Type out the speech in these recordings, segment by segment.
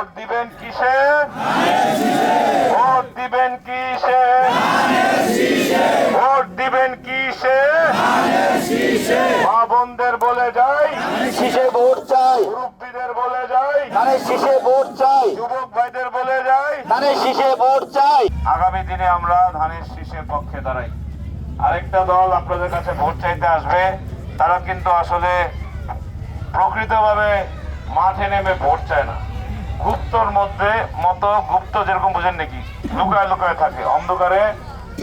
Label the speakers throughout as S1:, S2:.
S1: Vote দিবেন কিসে? Vote দিবেন কিসে? ভোট দিবেন কিসে? মা বোনদের বলে যাই,
S2: শীষে ভোট চাই,
S1: মুরব্বীদের বলে যাই,
S2: ধানের শীষে ভোট চাই,
S1: যুবক ভাইদের বলে যাই,
S2: ধানের শীষে ভোট চাই।
S1: আগামী দিনে আমরা ধানের শীষের পক্ষে দাঁড়াই। আরেকটা দল আপনাদের কাছে ভোট চাইতে আসবে, তারা কিন্তু আসলে প্রকৃতভাবে মাঠে নেমে ভোট চায় না। গুপ্তর মধ্যে মতো, গুপ্ত যেরকম বোঝেন নাকি, লুকায় লুকায় থাকে অন্ধকারে।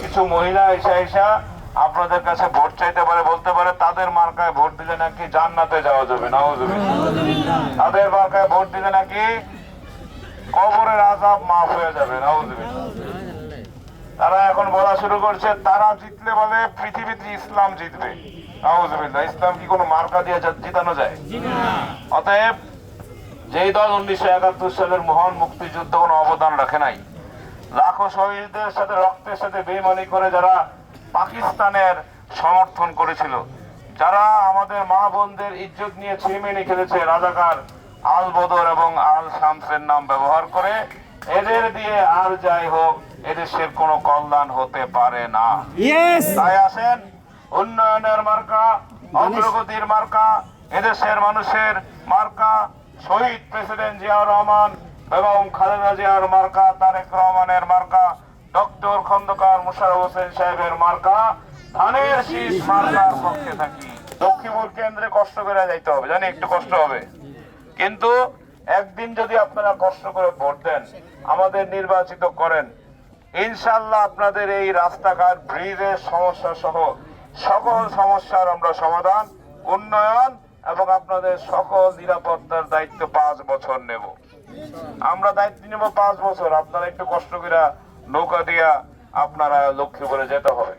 S1: কিছু মহিলা এসা আপনাদের কাছে ভোট চাইতে পারে, বলতে পারে তাদের মার্কায় ভোট দিলে নাকি জান্নাতে যাওয়া যাবে, নাউজুবিল্লাহ। তাদের মার্কায় ভোট দিলে নাকি কবরের আযাব মাফ হয়ে যাবে, নাউজুবিল্লাহ। তারা এখন বলা শুরু করছে তারা জিতলে বলে পৃথিবীতে ইসলাম জিতবে, নাউজুবিল্লাহ। ইসলাম কি কোনো মার্কা দিয়ে জিতানো যায়? অতএব যেই দল 1971 সালের মহান মুক্তিযুদ্ধ কোনো অবদান রাখে নাই, লাখো শহীদদের সাথে রক্তের সাথে বেইমানি করে যারা পাকিস্তানের সমর্থন করেছিল, যারা আমাদের মা বোনদের ইজ্জত নিয়ে ছিনিমিনি খেলেছে, রাজাকার আল বদর এবং আল শামসের নাম ব্যবহার করে, এদের দিয়ে আর যাই হোক এদেশের কোনো কল্যাণ হতে পারে না। তাই আসেন, উন্নয়নের মার্কা, অগ্রগতির মার্কা, এদেশের মানুষের মার্কা, শহীদ প্রেসিডেন্ট জিয়াউর রহমান এবং খালেদা জিয়ার মার্কা, তারেক রহমানের মার্কা, ডক্টর খন্দকার মোশাররফ হোসেন সাহেবের মার্কা, ধানের শীষ মার্কার পক্ষে থাকি। লক্ষ্মীপুর কেন্দ্রে কষ্ট করে যাইতে হবে, জানি একটু কষ্ট হবে, কিন্তু একদিন যদি আপনারা কষ্ট করে ভোট দেন, আমাদের নির্বাচিত করেন, ইনশাল্লাহ আপনাদের এই রাস্তাঘাট, ব্রিজের সমস্যা সহ সকল সমস্যার আমরা সমাধান, উন্নয়ন এবং আপনাদের সকল নিরাপত্তার দায়িত্ব 5 বছর নেব। আমরা দায়িত্ব নেব 5 বছর। আপনারা একটু কষ্ট করে নৌকা দিয়া আপনারা লক্ষ্মীপুরে যেতে হবে।